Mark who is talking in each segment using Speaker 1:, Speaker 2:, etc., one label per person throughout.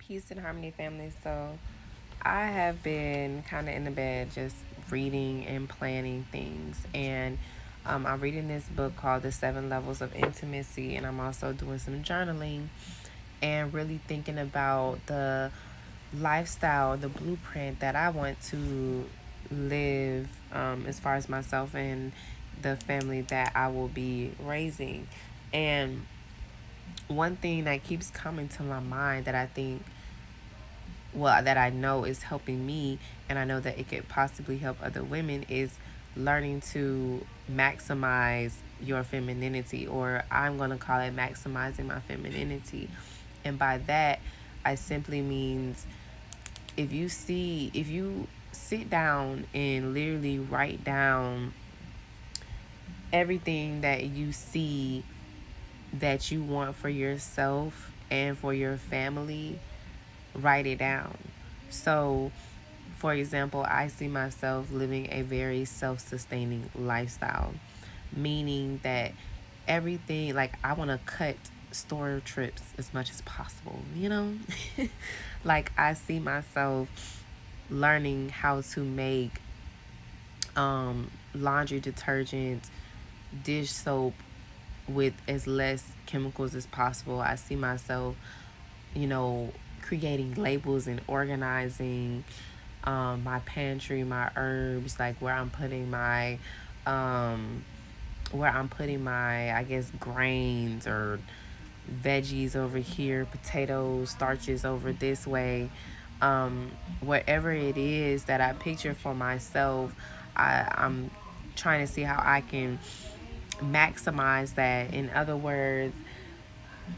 Speaker 1: Peace and harmony, family. So, I have been kind of in the bed just reading and planning things. And I'm reading this book called The Seven Levels of Intimacy. And I'm also doing some journaling and really thinking about the lifestyle, the blueprint that I want to live as far as myself and the family that I will be raising. And one thing that keeps coming to my mind that I think, well, that I know is helping me, and I know that it could possibly help other women, is learning to maximize your femininity, or I'm going to call it maximizing my femininity. And by that, I simply means if you sit down and literally write down everything that you see that you want for yourself and for your family, write it down. So, for example, I see myself living a very self sustaining lifestyle, meaning that everything, like, I want to cut store trips as much as possible, you know? Like, I see myself learning how to make laundry detergent, dish soap with as less chemicals as possible. I see myself, you know, creating labels and organizing my pantry, my herbs, like where I'm putting my, I guess, grains or veggies over here, potatoes, starches over this way. Whatever it is that I picture for myself, I'm trying to see how I can maximize that. In other words,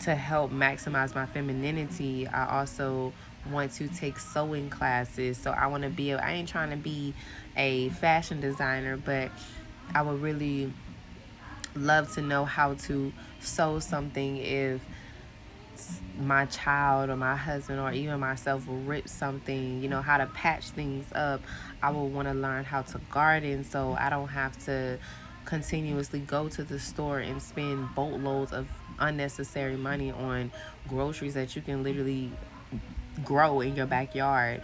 Speaker 1: to help maximize my femininity, I also want to take sewing classes. So I want to be, I ain't trying to be a fashion designer, but I would really love to know how to sew something if my child or my husband or even myself will rip something, you know, how to patch things up. I will want to learn how to garden so I don't have to continuously go to the store and spend boatloads of unnecessary money on groceries that you can literally grow in your backyard.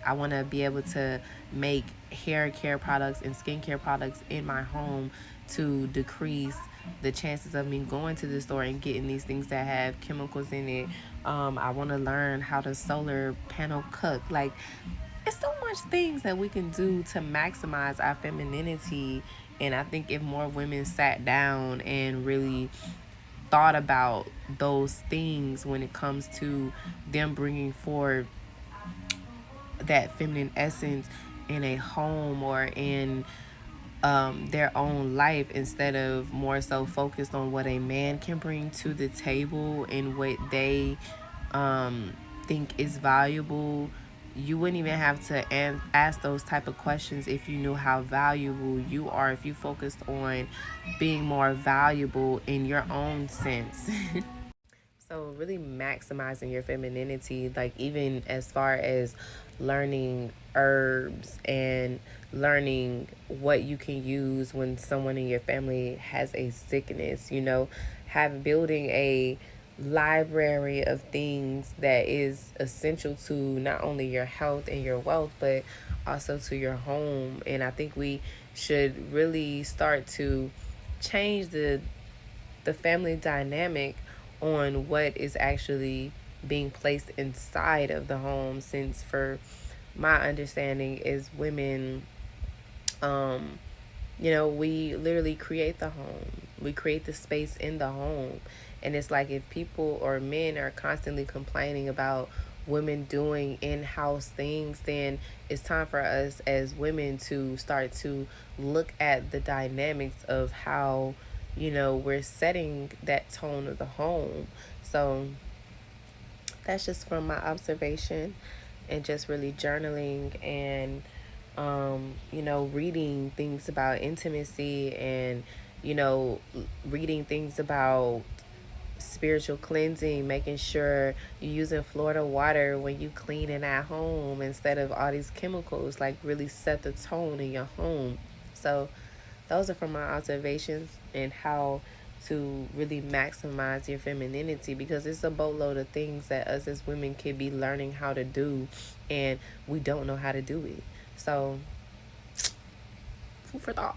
Speaker 1: I want to be able to make hair care products and skincare products in my home to decrease the chances of me going to the store and getting these things that have chemicals in it. I want to learn how to solar panel cook. Like, it's so much things that we can do to maximize our femininity. And I think if more women sat down and really thought about those things when it comes to them bringing forward that feminine essence in a home or in their own life, instead of more so focused on what a man can bring to the table and what they think is valuable. You wouldn't even have to ask those type of questions if you knew how valuable you are, if you focused on being more valuable in your own sense. So really maximizing your femininity, like even as far as learning herbs and learning what you can use when someone in your family has a sickness, you know, have building a library of things that is essential to not only your health and your wealth, but also to your home. And I think we should really start to change the family dynamic on what is actually being placed inside of the home, since for my understanding is women, um we literally create the home, we create the space in the home. And it's like, if people or men are constantly complaining about women doing in-house things, then it's time for us as women to start to look at the dynamics of how, we're setting that tone of the home. So that's just from my observation and just really journaling and reading things about intimacy and you know reading things about spiritual cleansing, making sure you're using Florida water when you clean in at home instead of all these chemicals, like really set the tone in your home. So those are from my observations and how to really maximize your femininity, because it's a boatload of things that us as women can be learning how to do, and we don't know how to do it. So, food for thought.